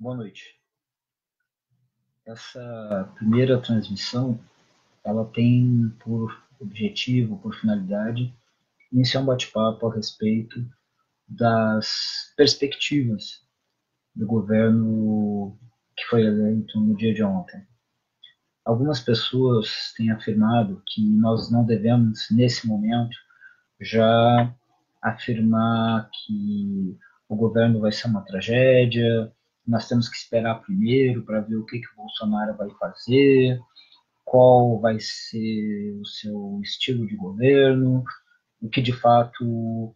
Boa noite. Essa primeira transmissão, ela tem por objetivo, por finalidade, iniciar um bate-papo a respeito das perspectivas do governo que foi eleito no dia de ontem. Algumas pessoas têm afirmado que nós não devemos, nesse momento, já afirmar que o governo vai ser uma tragédia, nós temos que esperar primeiro para ver o que o Bolsonaro vai fazer, qual vai ser o seu estilo de governo, o que de fato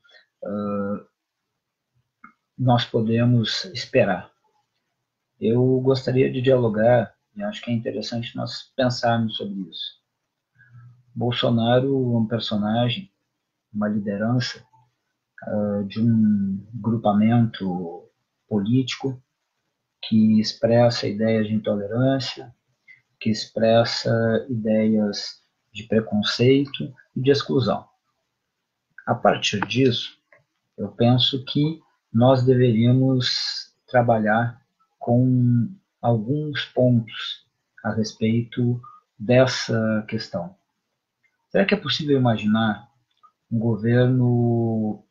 nós podemos esperar. Eu gostaria de dialogar, e acho que é interessante nós pensarmos sobre isso. Bolsonaro é um personagem, uma liderança de um grupamento político que expressa ideias de intolerância, que expressa ideias de preconceito e de exclusão. A partir disso, eu penso que nós deveríamos trabalhar com alguns pontos a respeito dessa questão. Será que é possível imaginar um governo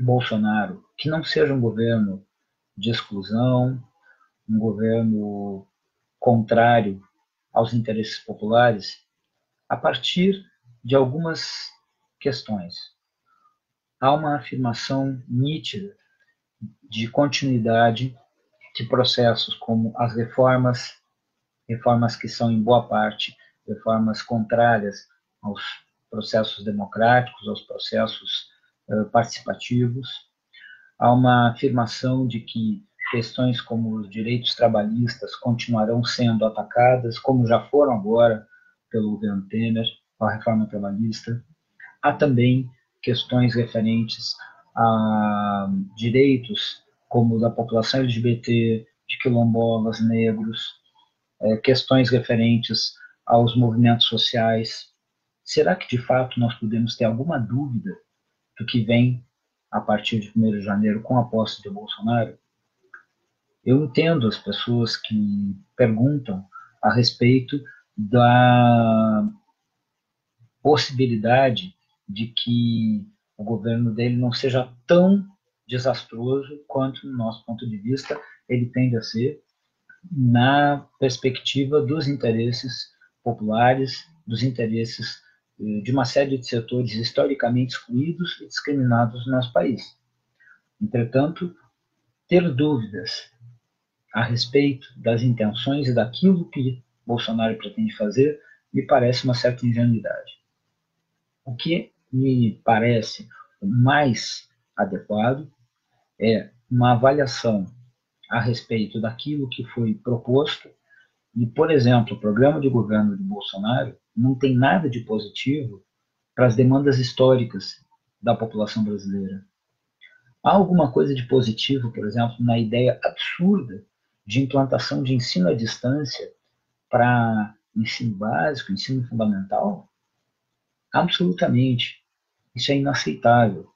Bolsonaro que não seja um governo de exclusão, um governo contrário aos interesses populares, a partir de algumas questões? Há uma afirmação nítida de continuidade de processos como as reformas que são, em boa parte, reformas contrárias aos processos democráticos, aos processos participativos. Há uma afirmação de que questões como os direitos trabalhistas continuarão sendo atacadas, como já foram agora pelo governo Temer, com a reforma trabalhista. Há também questões referentes a direitos como da população LGBT, de quilombolas, negros, questões referentes aos movimentos sociais. Será que, de fato, nós podemos ter alguma dúvida do que vem a partir de 1º de janeiro com a posse de Bolsonaro? Eu entendo as pessoas que perguntam a respeito da possibilidade de que o governo dele não seja tão desastroso quanto, no nosso ponto de vista, ele tende a ser, na perspectiva dos interesses populares, dos interesses de uma série de setores historicamente excluídos e discriminados no nosso país. Entretanto, ter dúvidas a respeito das intenções e daquilo que Bolsonaro pretende fazer me parece uma certa ingenuidade. O que me parece mais adequado é uma avaliação a respeito daquilo que foi proposto e, por exemplo, o programa de governo de Bolsonaro não tem nada de positivo para as demandas históricas da população brasileira. Há alguma coisa de positivo, por exemplo, na ideia absurda de implantação de ensino à distância para ensino básico, ensino fundamental? Absolutamente. Isso é inaceitável.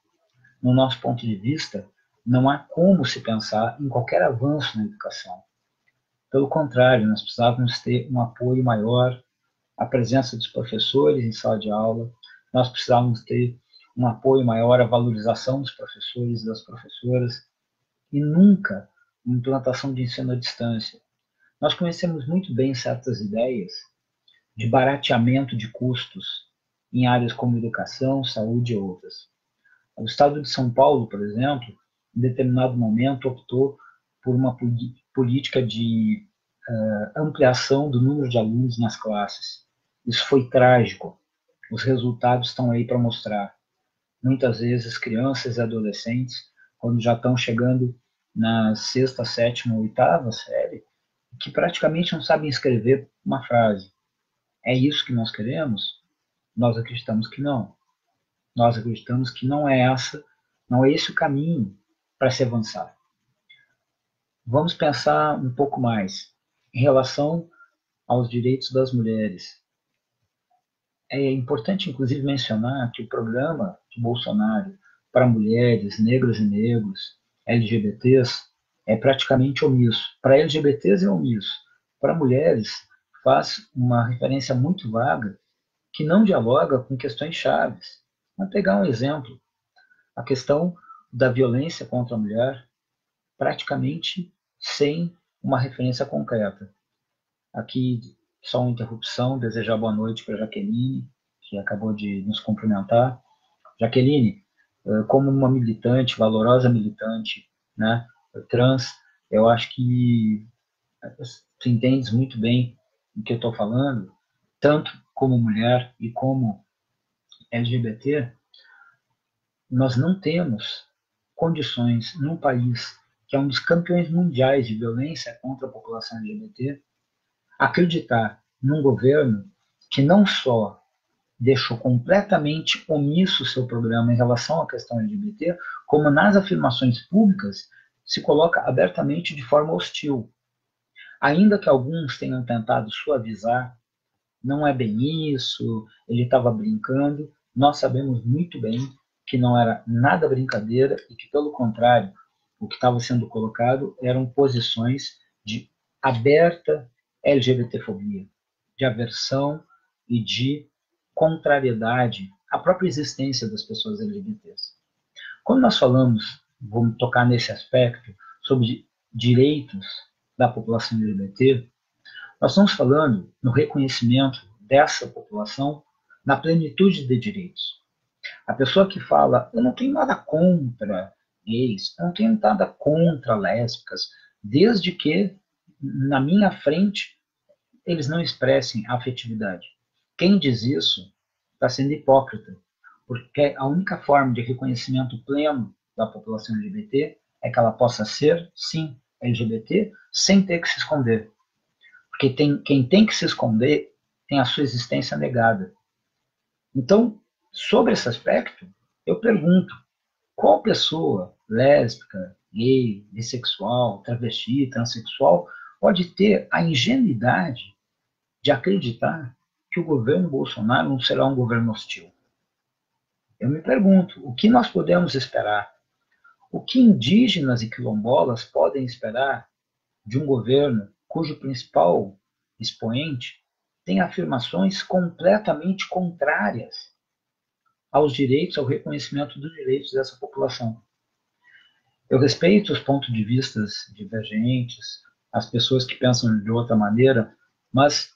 No nosso ponto de vista, não há como se pensar em qualquer avanço na educação. Pelo contrário, nós precisávamos ter um apoio maior, a presença dos professores em sala de aula, nós precisávamos ter um apoio maior à valorização dos professores e das professoras, e nunca uma implantação de ensino à distância. Nós conhecemos muito bem certas ideias de barateamento de custos em áreas como educação, saúde e outras. O Estado de São Paulo, por exemplo, em determinado momento optou por uma política de ampliação do número de alunos nas classes. Isso foi trágico. Os resultados estão aí para mostrar. Muitas vezes, crianças e adolescentes, quando já estão chegando na 6ª, 7ª, 8ª série, que praticamente não sabem escrever uma frase. É isso que nós queremos? Nós acreditamos que não. Nós acreditamos que não é esse o caminho para se avançar. Vamos pensar um pouco mais em relação aos direitos das mulheres. É importante, inclusive, mencionar que o programa de Bolsonaro para mulheres, negras e negros, LGBTs, é praticamente omisso. Para LGBTs é omisso. Para mulheres, faz uma referência muito vaga que não dialoga com questões chaves. Vamos pegar um exemplo. A questão da violência contra a mulher, praticamente sem uma referência concreta. Aqui, só uma interrupção, desejar boa noite para a Jaqueline, que acabou de nos cumprimentar. Jaqueline, como uma militante, valorosa militante, né, trans, eu acho que tu entendes muito bem o que eu estou falando, tanto como mulher e como LGBT, nós não temos condições num país que é um dos campeões mundiais de violência contra a população LGBT, acreditar num governo que não só deixou completamente omisso o seu programa em relação à questão LGBT, como nas afirmações públicas se coloca abertamente de forma hostil. Ainda que alguns tenham tentado suavizar, não é bem isso, ele estava brincando, nós sabemos muito bem que não era nada brincadeira e que, pelo contrário, o que estava sendo colocado eram posições de aberta LGBTfobia, de aversão e de contrariedade à própria existência das pessoas LGBTs. Quando nós falamos, vamos tocar nesse aspecto, sobre direitos da população LGBT, nós estamos falando no reconhecimento dessa população na plenitude de direitos. A pessoa que fala, eu não tenho nada contra gays, eu não tenho nada contra lésbicas, desde que na minha frente eles não expressem afetividade. Quem diz isso está sendo hipócrita, porque a única forma de reconhecimento pleno da população LGBT é que ela possa ser, sim, LGBT, sem ter que se esconder. Porque quem tem que se esconder tem a sua existência negada. Então, sobre esse aspecto, eu pergunto, qual pessoa lésbica, gay, bissexual, travesti, transexual pode ter a ingenuidade de acreditar que o governo Bolsonaro não será um governo hostil? Eu me pergunto, o que nós podemos esperar? O que indígenas e quilombolas podem esperar de um governo cujo principal expoente tem afirmações completamente contrárias aos direitos, ao reconhecimento dos direitos dessa população? Eu respeito os pontos de vista divergentes, as pessoas que pensam de outra maneira, mas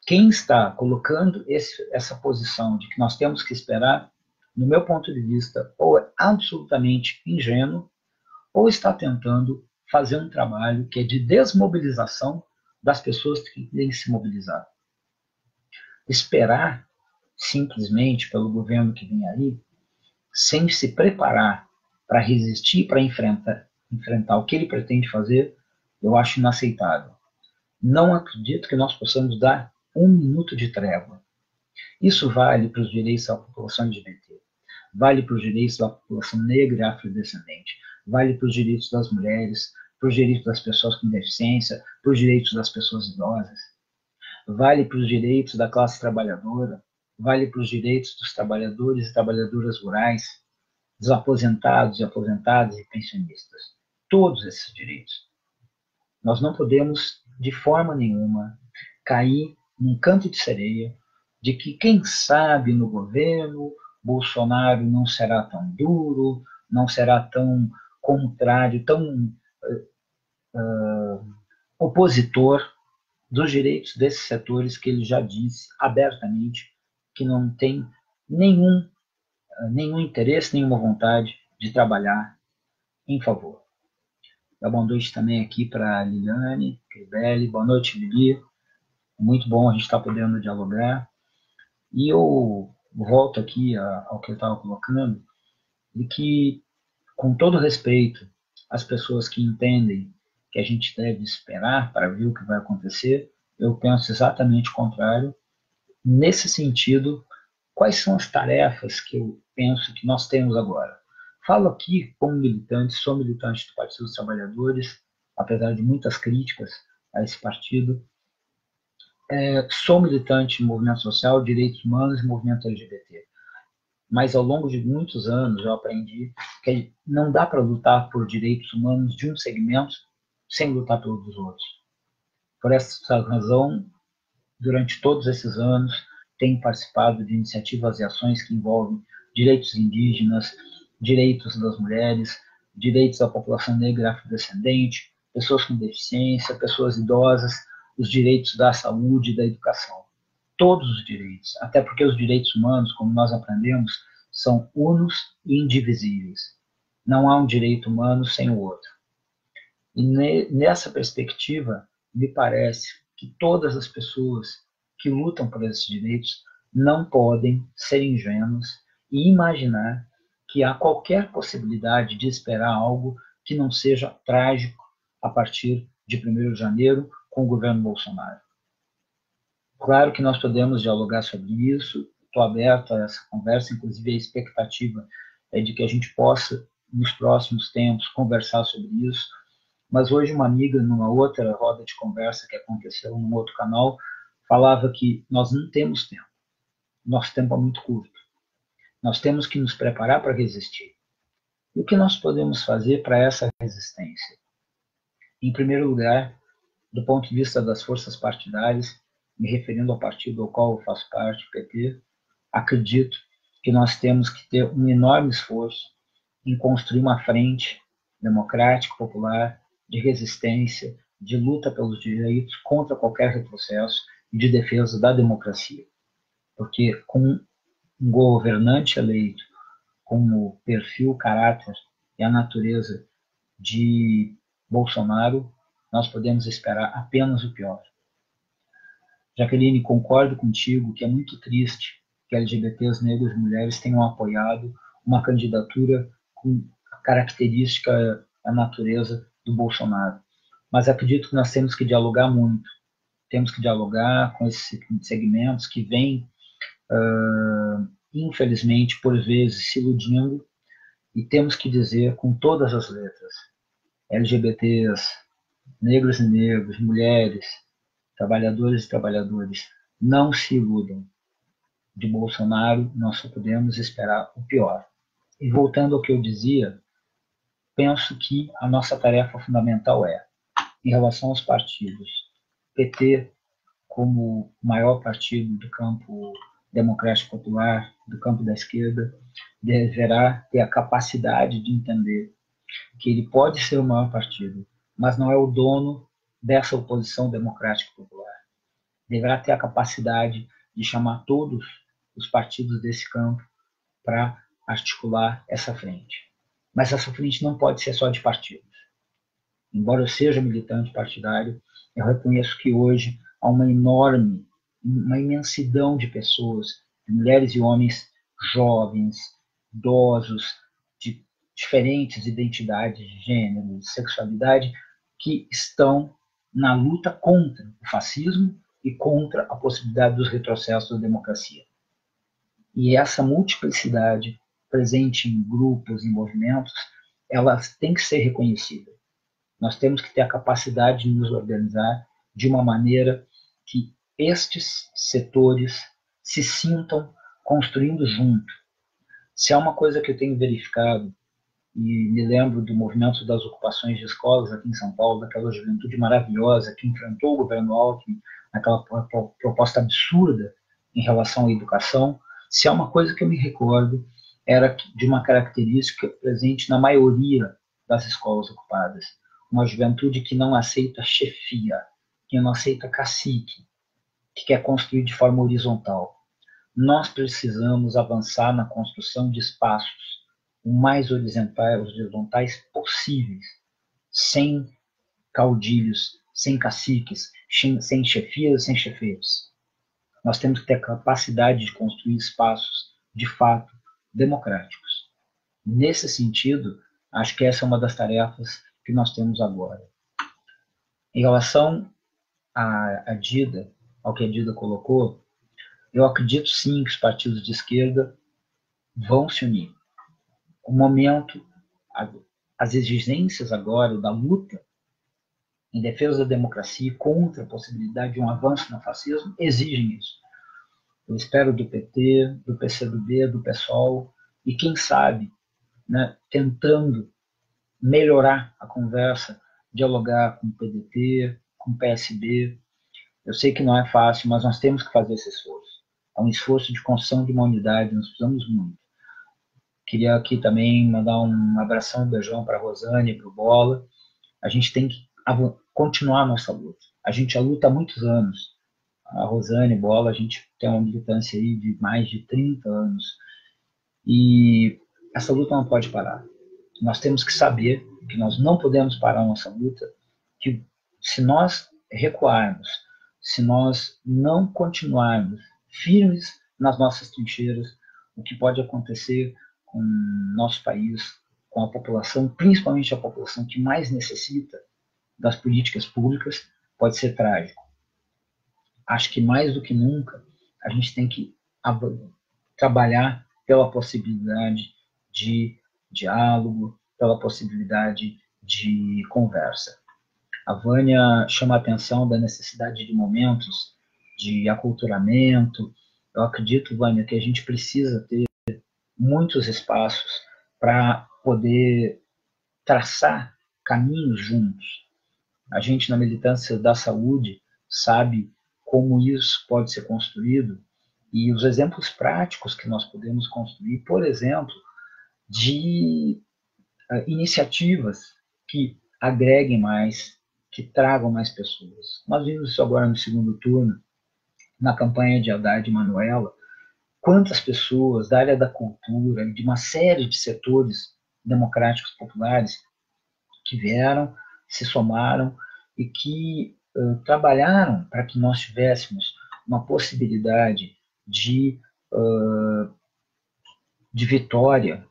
quem está colocando essa posição de que nós temos que esperar, no meu ponto de vista, ou é absolutamente ingênuo, ou está tentando fazer um trabalho que é de desmobilização das pessoas que querem se mobilizar. Esperar simplesmente pelo governo que vem aí, sem se preparar para resistir, para enfrentar o que ele pretende fazer, eu acho inaceitável. Não acredito que nós possamos dar um minuto de trégua. Isso vale para os direitos da população LGBT, vale para os direitos da população negra e afrodescendente, vale para os direitos das mulheres, para os direitos das pessoas com deficiência, para os direitos das pessoas idosas, vale para os direitos da classe trabalhadora, vale para os direitos dos trabalhadores e trabalhadoras rurais, dos aposentados e aposentadas e pensionistas. Todos esses direitos. Nós não podemos, de forma nenhuma, cair num canto de sereia de que, quem sabe, no governo, Bolsonaro não será tão duro, não será tão contrário, tão opositor dos direitos desses setores que ele já disse abertamente que não tem nenhum interesse, nenhuma vontade de trabalhar em favor. Boa noite também aqui para a Liliane, Cribelli. Boa noite, Lili. Muito bom a gente estar podendo dialogar. E eu volto aqui ao que eu estava colocando, de que, com todo respeito às pessoas que entendem que a gente deve esperar para ver o que vai acontecer, eu penso exatamente o contrário. Nesse sentido, quais são as tarefas que eu penso que nós temos agora? Falo aqui como militante, sou militante do Partido dos Trabalhadores, apesar de muitas críticas a esse partido. Sou militante em movimento social, direitos humanos e movimento LGBT. mas ao longo de muitos anos eu aprendi que não dá para lutar por direitos humanos de um segmento sem lutar pelos outros. Por essa razão, durante todos esses anos, tenho participado de iniciativas e ações que envolvem direitos indígenas, direitos das mulheres, direitos da população negra afrodescendente, pessoas com deficiência, pessoas idosas, os direitos da saúde e da educação. Todos os direitos, até porque os direitos humanos, como nós aprendemos, são unos e indivisíveis. Não há um direito humano sem o outro. E nessa perspectiva, me parece que todas as pessoas que lutam por esses direitos não podem ser ingênuas e imaginar que há qualquer possibilidade de esperar algo que não seja trágico a partir de 1º de janeiro com o governo Bolsonaro. Claro que nós podemos dialogar sobre isso, estou aberto a essa conversa, inclusive a expectativa é de que a gente possa, nos próximos tempos, conversar sobre isso. Mas hoje uma amiga, numa outra roda de conversa que aconteceu num outro canal, falava que nós não temos tempo. Nosso tempo é muito curto. Nós temos que nos preparar para resistir. E o que nós podemos fazer para essa resistência? Em primeiro lugar, do ponto de vista das forças partidárias, me referindo ao partido ao qual eu faço parte, PT, acredito que nós temos que ter um enorme esforço em construir uma frente democrática, popular, de resistência, de luta pelos direitos contra qualquer retrocesso e de defesa da democracia. Porque com um governante eleito com o perfil, caráter e a natureza de Bolsonaro, nós podemos esperar apenas o pior. Jaqueline, concordo contigo que é muito triste que LGBTs, negros e mulheres tenham apoiado uma candidatura com a característica, a natureza do Bolsonaro. Mas acredito que nós temos que dialogar muito. Temos que dialogar com esses segmentos que vêm, infelizmente, por vezes, se iludindo, e temos que dizer com todas as letras, LGBTs, negros e negros, mulheres, trabalhadores e trabalhadores, não se iludam. De Bolsonaro, nós só podemos esperar o pior. E voltando ao que eu dizia, penso que a nossa tarefa fundamental é, em relação aos partidos, PT como maior partido do campo democrático popular, do campo da esquerda, deverá ter a capacidade de entender que ele pode ser o maior partido, mas não é o dono dessa oposição democrática popular. Deverá ter a capacidade de chamar todos os partidos desse campo para articular essa frente. Mas essa frente não pode ser só de partidos. Embora eu seja militante partidário, eu reconheço que hoje há uma imensidão de pessoas, de mulheres e homens jovens, idosos, de diferentes identidades de gênero, de sexualidade, que estão na luta contra o fascismo e contra a possibilidade dos retrocessos da democracia. E essa multiplicidade presente em grupos, em movimentos, ela tem que ser reconhecida. Nós temos que ter a capacidade de nos organizar de uma maneira que estes setores se sintam construindo junto. Se há uma coisa que eu tenho verificado, e me lembro do movimento das ocupações de escolas aqui em São Paulo, daquela juventude maravilhosa que enfrentou o governo Alckmin, aquela proposta absurda em relação à educação, se há uma coisa que eu me recordo, era de uma característica presente na maioria das escolas ocupadas. Uma juventude que não aceita chefia, que não aceita cacique, que quer construir de forma horizontal. Nós precisamos avançar na construção de espaços o mais horizontais possíveis, sem caudilhos, sem caciques, sem chefias, sem chefeiros. Nós temos que ter a capacidade de construir espaços, de fato, democráticos. Nesse sentido, acho que essa é uma das tarefas que nós temos agora. Em relação à Dida, ao que a Dida colocou, eu acredito sim que os partidos de esquerda vão se unir. O momento, as exigências agora da luta em defesa da democracia e contra a possibilidade de um avanço no fascismo exigem isso. Eu espero do PT, do PCdoB, do PSOL, e quem sabe, né, tentando melhorar a conversa, dialogar com o PDT, com o PSB. Eu sei que não é fácil, mas nós temos que fazer esse esforço. É um esforço de construção de uma unidade, nós precisamos muito. Queria aqui também mandar um abração, um beijão para a Rosane, para o Bola. A gente tem que continuar a nossa luta. A gente já luta há muitos anos. A Rosane, Bola, a gente tem uma militância aí de mais de 30 anos. E essa luta não pode parar. Nós temos que saber que nós não podemos parar a nossa luta, que se nós recuarmos, se nós não continuarmos firmes nas nossas trincheiras, o que pode acontecer com o nosso país, com a população, principalmente a população que mais necessita das políticas públicas, pode ser trágico. Acho que mais do que nunca a gente tem que trabalhar pela possibilidade de diálogo, pela possibilidade de conversa. A Vânia chama a atenção da necessidade de momentos de aculturamento. Eu acredito, Vânia, que a gente precisa ter muitos espaços para poder traçar caminhos juntos. A gente, na militância da saúde, sabe como isso pode ser construído e os exemplos práticos que nós podemos construir, por exemplo, de iniciativas que agreguem mais, que tragam mais pessoas. Nós vimos isso agora no segundo turno, na campanha de Haddad e Manuela, quantas pessoas da área da cultura, de uma série de setores democráticos populares que vieram, se somaram e que trabalharam para que nós tivéssemos uma possibilidade de vitória.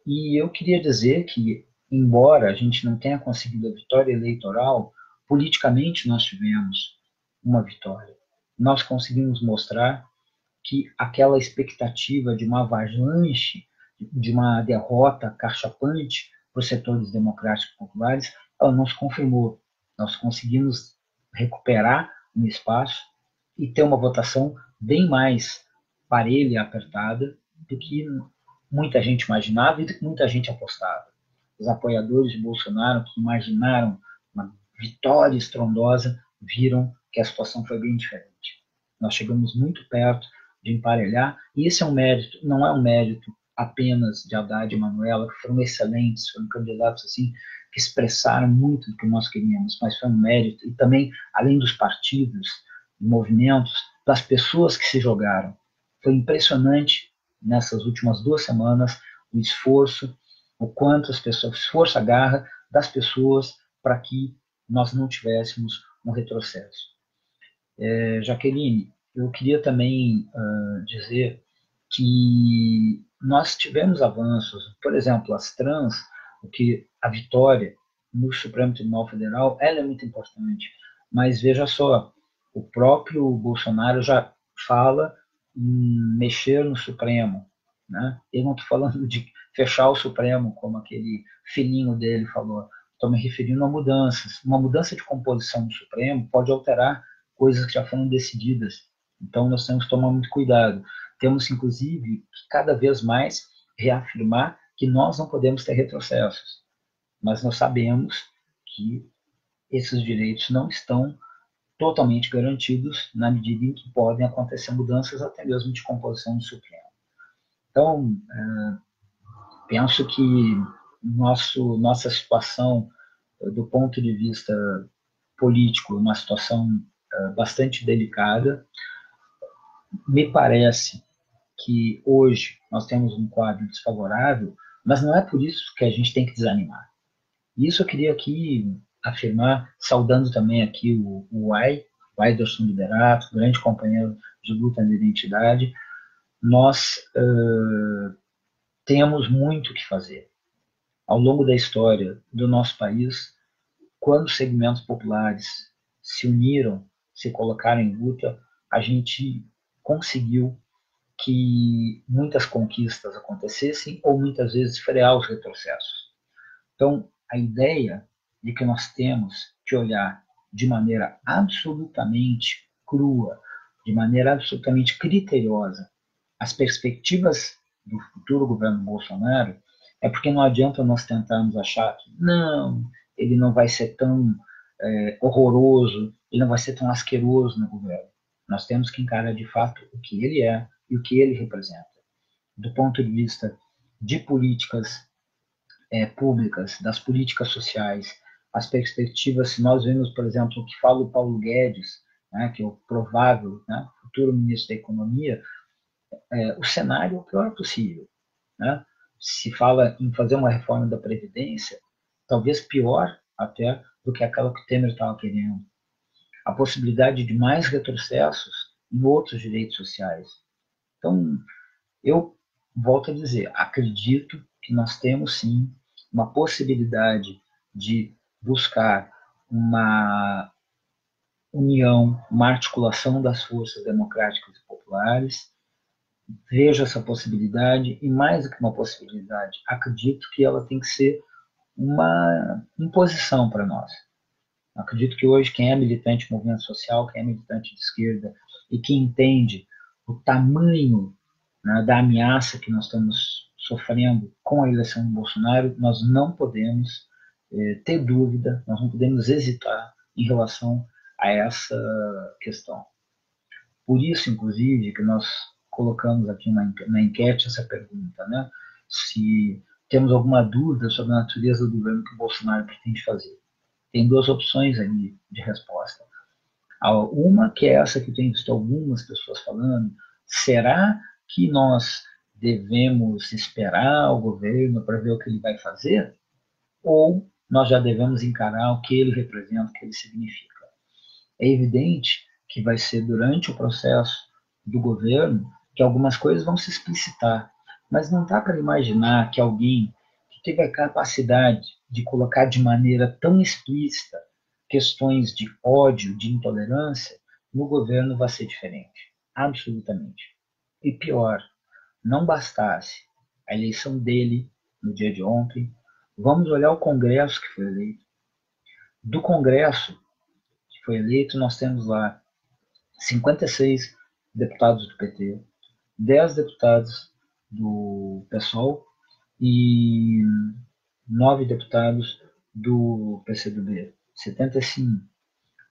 E eu queria dizer que, embora a gente não tenha conseguido a vitória eleitoral, politicamente nós tivemos uma vitória. Nós conseguimos mostrar que aquela expectativa de uma avalanche, de uma derrota cachapante para os setores democráticos populares, ela não se confirmou. Nós conseguimos recuperar um espaço e ter uma votação bem mais parelha e apertada do que muita gente imaginava e do que muita gente apostava. Os apoiadores de Bolsonaro, que imaginaram uma vitória estrondosa, viram que a situação foi bem diferente. Nós chegamos muito perto de emparelhar, e esse é um mérito, não é um mérito apenas de Haddad e Manuela, que foram excelentes, foram candidatos assim, que expressaram muito do que nós queríamos, mas foi um mérito, e também, além dos partidos, movimentos, das pessoas que se jogaram. Foi impressionante, nessas últimas 2 semanas, o esforço, o quanto as pessoas, esforço, a garra das pessoas para que nós não tivéssemos um retrocesso. Jaqueline, eu queria também dizer que nós tivemos avanços, por exemplo, as trans, o que a vitória no Supremo Tribunal Federal, ela é muito importante, mas veja só, o próprio Bolsonaro já fala em mexer no Supremo, né? Eu não estou falando de fechar o Supremo, como aquele filhinho dele falou, estou me referindo a mudanças. Uma mudança de composição do Supremo pode alterar coisas que já foram decididas. Então, nós temos que tomar muito cuidado. Temos, inclusive, que cada vez mais reafirmar que nós não podemos ter retrocessos. Mas nós sabemos que esses direitos não estão totalmente garantidos na medida em que podem acontecer mudanças até mesmo de composição do Supremo. Então, penso que nossa situação, do ponto de vista político, uma situação bastante delicada. Me parece que hoje nós temos um quadro desfavorável, mas não é por isso que a gente tem que desanimar. Isso eu queria aqui afirmar, saudando também aqui o Waiderson Liberato, grande companheiro de luta na identidade. Nós temos muito o que fazer. Ao longo da história do nosso país, quando os segmentos populares se uniram, se colocaram em luta, a gente conseguiu que muitas conquistas acontecessem ou muitas vezes frear os retrocessos. Então, a ideia de que nós temos que olhar de maneira absolutamente crua de maneira absolutamente criteriosa as perspectivas do futuro governo Bolsonaro, é porque não adianta nós tentarmos achar que não, ele não vai ser tão horroroso, ele não vai ser tão asqueroso no governo. Nós temos que encarar de fato o que ele é e o que ele representa. Do ponto de vista de políticas públicas, das políticas sociais, as perspectivas, se nós vemos, por exemplo, o que fala o Paulo Guedes, né, que é o provável futuro ministro da Economia, o cenário é o pior possível. Né? Se fala em fazer uma reforma da Previdência, talvez pior até do que aquela que o Temer estava querendo. A possibilidade de mais retrocessos em outros direitos sociais. Então, eu volto a dizer, acredito que nós temos sim uma possibilidade de buscar uma união, uma articulação das forças democráticas e populares. Vejo essa possibilidade e, mais do que uma possibilidade, acredito que ela tem que ser uma imposição para nós. Acredito que hoje quem é militante do movimento social, quem é militante de esquerda e que entende o tamanho, né, da ameaça que nós estamos sofrendo com a eleição do Bolsonaro, nós não podemos ter dúvida, nós não podemos hesitar em relação a essa questão. Por isso, inclusive, que nós colocamos aqui na enquete essa pergunta, né? Se temos alguma dúvida sobre a natureza do governo que o Bolsonaro pretende fazer. Tem duas opções ali de resposta. Uma que é essa que tem visto algumas pessoas falando, será que nós devemos esperar o governo para ver o que ele vai fazer? Ou nós já devemos encarar o que ele representa, o que ele significa? É evidente que vai ser durante o processo do governo que algumas coisas vão se explicitar, mas não dá para imaginar que alguém que teve a capacidade de colocar de maneira tão explícita questões de ódio, de intolerância, no governo vai ser diferente. Absolutamente. E pior, não bastasse a eleição dele no dia de ontem, vamos olhar o Congresso que foi eleito. Do Congresso que foi eleito, nós temos lá 56 deputados do PT, 10 deputados do PSOL e 9 deputados do PCdoB, 75.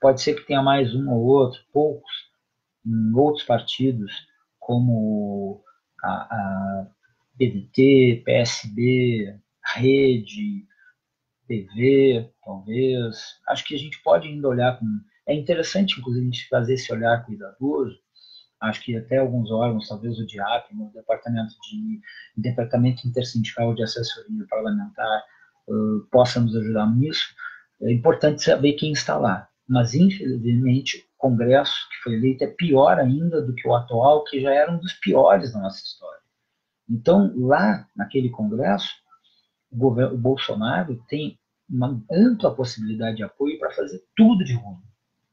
Pode ser que tenha mais um ou outro, poucos, em outros partidos, como a PDT, PSB, Rede, PV, talvez. Acho que a gente pode ainda olhar com. É interessante, inclusive, a gente fazer esse olhar cuidadoso. Acho que até alguns órgãos, talvez o DIAP, no Departamento Intersindical de Assessoria Parlamentar, possa nos ajudar nisso. É importante saber quem está lá. Mas, infelizmente, o Congresso que foi eleito é pior ainda do que o atual, que já era um dos piores da nossa história. Então, lá naquele Congresso, o Bolsonaro tem uma ampla possibilidade de apoio para fazer tudo de ruim.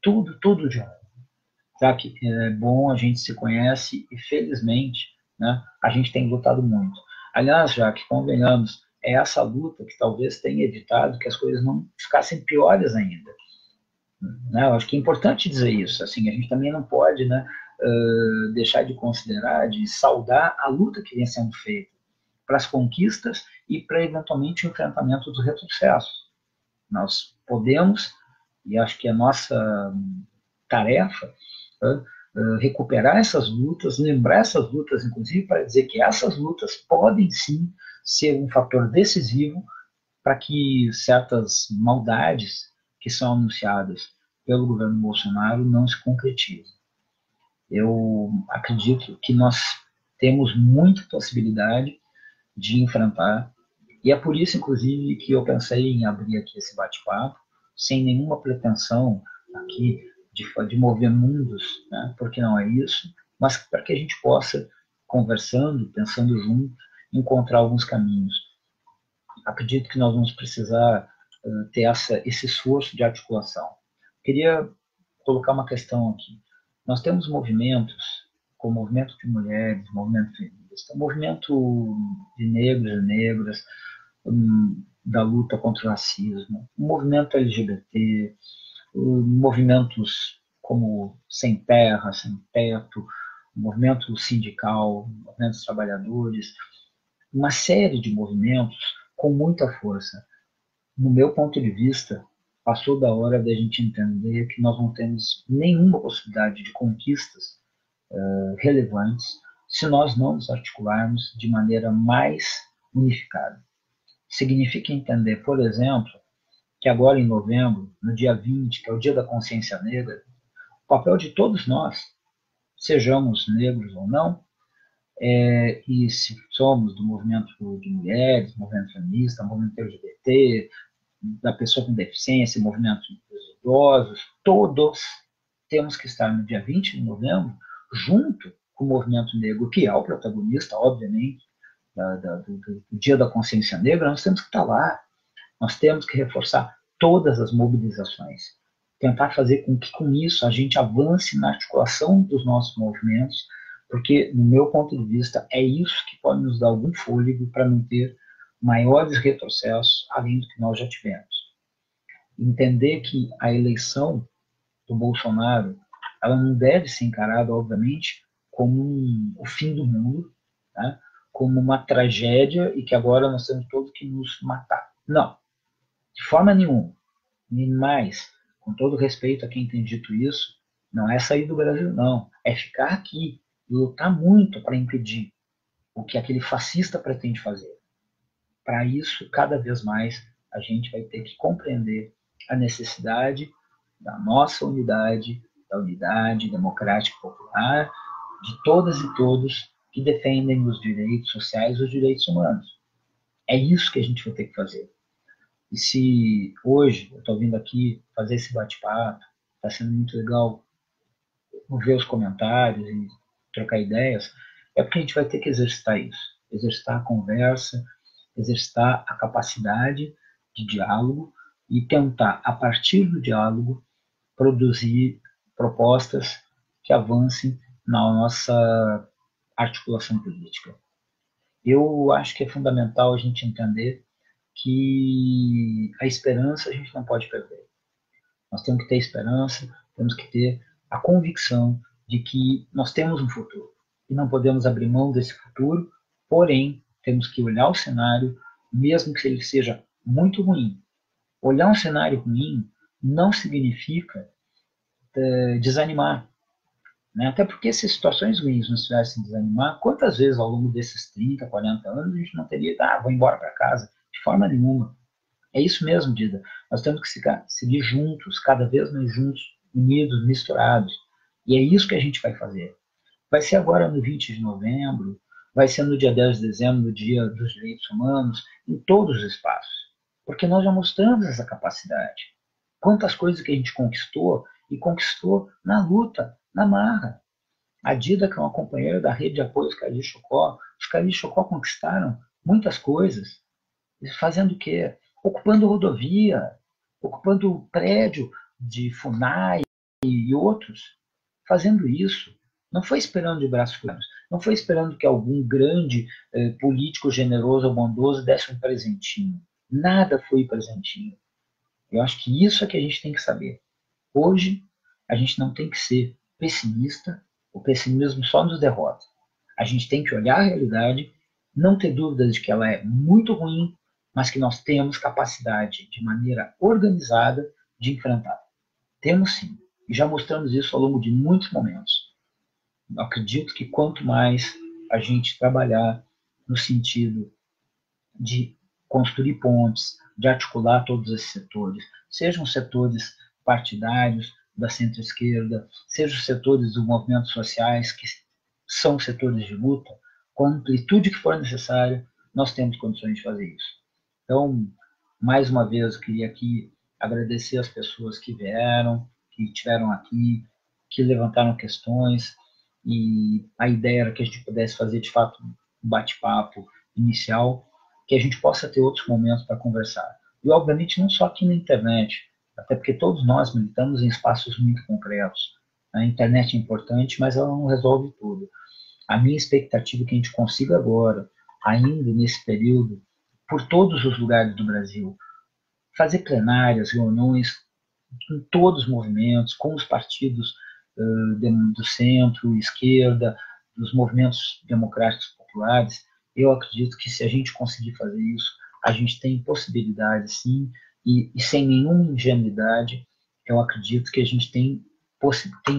Tudo de ruim. Já que é bom, a gente se conhece e, felizmente, né, a gente tem lutado muito. Aliás, já que convenhamos, é essa luta que talvez tenha evitado que as coisas não ficassem piores ainda. Né? Eu acho que é importante dizer isso. Assim, a gente também não pode, né, deixar de considerar, de saudar a luta que vem sendo feita para as conquistas e para, eventualmente, o enfrentamento dos retrocessos. Nós podemos, e acho que é nossa tarefa, recuperar essas lutas, lembrar essas lutas, inclusive, para dizer que essas lutas podem, sim, ser um fator decisivo para que certas maldades que são anunciadas pelo governo Bolsonaro não se concretizem. Eu acredito que nós temos muita possibilidade de enfrentar, e é por isso, inclusive, que eu pensei em abrir aqui esse bate-papo, sem nenhuma pretensão aqui de mover mundos, né? Porque não é isso, mas para que a gente possa, conversando, pensando junto, encontrar alguns caminhos. Acredito que nós vamos precisar ter esse esforço de articulação. Queria colocar uma questão aqui. Nós temos movimentos, como o movimento de mulheres, movimento feminista, movimento de negros e negras, da luta contra o racismo, o movimento LGBT, movimentos como Sem Terra, Sem Teto, o movimento sindical, o movimento dos trabalhadores, uma série de movimentos com muita força. No meu ponto de vista, passou da hora da gente entender que nós não temos nenhuma possibilidade de conquistas relevantes se nós não nos articularmos de maneira mais unificada. Significa entender, por exemplo, que agora em novembro, no dia 20, que é o Dia da Consciência Negra, o papel de todos nós, sejamos negros ou não, e se somos do movimento de mulheres, movimento feminista, movimento LGBT, da pessoa com deficiência, movimento dos idosos, todos temos que estar no dia 20 de novembro junto com o movimento negro, que é o protagonista, obviamente, do Dia da Consciência Negra. Nós temos que estar lá, nós temos que reforçar todas as mobilizações, tentar fazer com que com isso a gente avance na articulação dos nossos movimentos, porque, no meu ponto de vista, é isso que pode nos dar algum fôlego para não ter maiores retrocessos além do que nós já tivemos. Entender que a eleição do Bolsonaro, ela não deve ser encarada, obviamente, como o fim do mundo, né? Como uma tragédia e que agora nós temos todos que nos matar. Não, de forma nenhuma. E mais, com todo respeito a quem tem dito isso, não é sair do Brasil, não. É ficar aqui e lutar muito para impedir o que aquele fascista pretende fazer. Para isso, cada vez mais, a gente vai ter que compreender a necessidade da nossa unidade, da unidade democrática e popular, de todas e todos que defendem os direitos sociais e os direitos humanos. É isso que a gente vai ter que fazer. E se hoje eu estou vindo aqui fazer esse bate-papo, está sendo muito legal ver os comentários e trocar ideias, é porque a gente vai ter que exercitar isso, exercitar a conversa, exercitar a capacidade de diálogo e tentar, a partir do diálogo, produzir propostas que avancem na nossa articulação política. Eu acho que é fundamental a gente entender que a esperança a gente não pode perder. Nós temos que ter esperança, temos que ter a convicção de que nós temos um futuro e não podemos abrir mão desse futuro, porém, temos que olhar o cenário, mesmo que ele seja muito ruim. Olhar um cenário ruim não significa desanimar. Né? Até porque se situações ruins nos fizessem desanimar, quantas vezes ao longo desses 30, 40 anos a gente não teria, vou embora para casa? De forma nenhuma. É isso mesmo, Dida. Nós temos que seguir juntos, cada vez mais juntos, unidos, misturados. E é isso que a gente vai fazer. Vai ser agora no 20 de novembro, vai ser no dia 10 de dezembro, no Dia dos Direitos Humanos, em todos os espaços. Porque nós já mostramos essa capacidade. Quantas coisas que a gente conquistou, e conquistou na luta, na marra. A Dida, que é uma companheira da rede de apoio aos Caris Chocó, os Caris Chocó conquistaram muitas coisas. Fazendo o quê? Ocupando rodovia, ocupando prédio de FUNAI e outros. Fazendo isso. Não foi esperando de braços cruzados. Não foi esperando que algum grande político generoso ou bondoso desse um presentinho. Nada foi presentinho. Eu acho que isso é que a gente tem que saber. Hoje, a gente não tem que ser pessimista. O pessimismo só nos derrota. A gente tem que olhar a realidade, não ter dúvidas de que ela é muito ruim, mas que nós temos capacidade, de maneira organizada, de enfrentar. Temos sim. E já mostramos isso ao longo de muitos momentos. Eu acredito que quanto mais a gente trabalhar no sentido de construir pontes, de articular todos esses setores, sejam setores partidários da centro-esquerda, sejam setores dos movimentos sociais, que são setores de luta, com a amplitude que for necessária, nós temos condições de fazer isso. Então, mais uma vez, eu queria aqui agradecer as pessoas que vieram, que estiveram aqui, que levantaram questões, e a ideia era que a gente pudesse fazer, de fato, um bate-papo inicial, que a gente possa ter outros momentos para conversar. E, obviamente, não só aqui na internet, até porque todos nós militamos em espaços muito concretos. A internet é importante, mas ela não resolve tudo. A minha expectativa é que a gente consiga agora, ainda nesse período, por todos os lugares do Brasil, fazer plenárias, reuniões em todos os movimentos, com os partidos do centro, esquerda, dos movimentos democráticos populares. Eu acredito que se a gente conseguir fazer isso, a gente tem possibilidade, sim, e sem nenhuma ingenuidade, eu acredito que a gente tem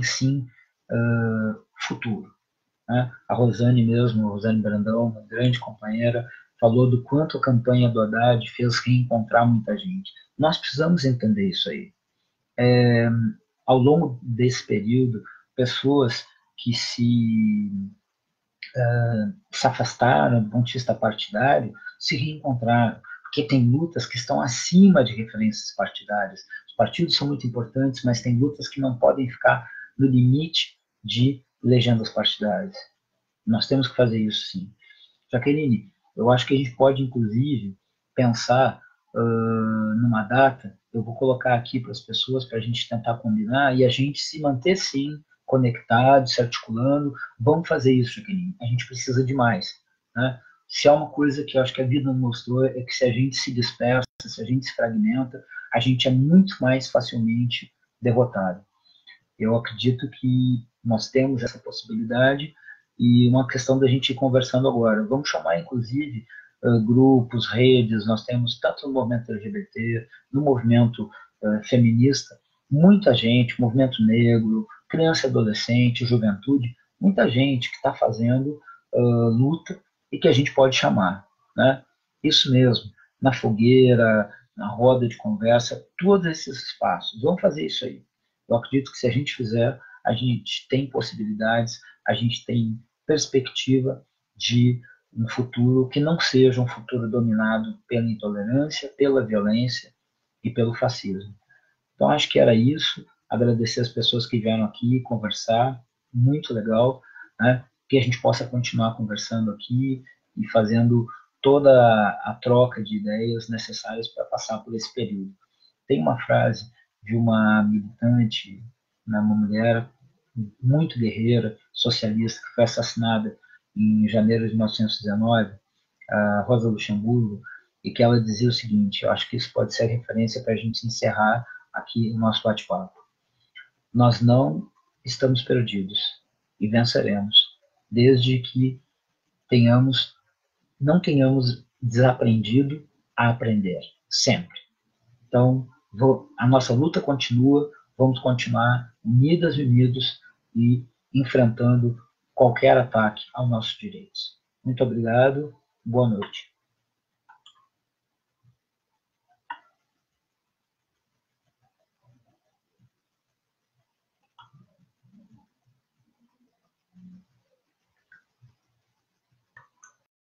sim futuro. Né? A Rosane mesmo, a Rosane Brandão, uma grande companheira, falou do quanto a campanha do Haddad fez reencontrar muita gente. Nós precisamos entender isso aí. Ao longo desse período, pessoas que se afastaram do ponto de vista partidário se reencontraram, porque tem lutas que estão acima de referências partidárias. Os partidos são muito importantes, mas tem lutas que não podem ficar no limite de legendas partidárias. Nós temos que fazer isso, sim. Jaqueline, eu acho que a gente pode, inclusive, pensar numa data. Eu vou colocar aqui para as pessoas para a gente tentar combinar e a gente se manter, sim, conectado, se articulando. Vamos fazer isso, Jaqueline. A gente precisa de mais. Né? Se há uma coisa que eu acho que a vida mostrou é que se a gente se dispersa, se a gente se fragmenta, a gente é muito mais facilmente derrotado. Eu acredito que nós temos essa possibilidade e uma questão da gente ir conversando agora. Vamos chamar, inclusive, grupos, redes, nós temos tanto no movimento LGBT, no movimento feminista, muita gente, movimento negro, criança e adolescente, juventude, muita gente que está fazendo luta e que a gente pode chamar. Né? Isso mesmo, na fogueira, na roda de conversa, todos esses espaços. Vamos fazer isso aí. Eu acredito que se a gente fizer, a gente tem possibilidades, a gente tem perspectiva de um futuro que não seja um futuro dominado pela intolerância, pela violência e pelo fascismo. Então, acho que era isso. Agradecer as pessoas que vieram aqui conversar, muito legal, né? Que a gente possa continuar conversando aqui e fazendo toda a troca de ideias necessárias para passar por esse período. Tem uma frase de uma militante, né, uma mulher muito guerreira, socialista, que foi assassinada em janeiro de 1919, a Rosa Luxemburgo, e que ela dizia o seguinte, eu acho que isso pode ser referência para a gente encerrar aqui o nosso bate-papo. Nós não estamos perdidos e venceremos, desde que não tenhamos desaprendido a aprender, sempre. Então, a nossa luta continua, vamos continuar unidas e unidos e enfrentando qualquer ataque aos nossos direitos. Muito obrigado, boa noite.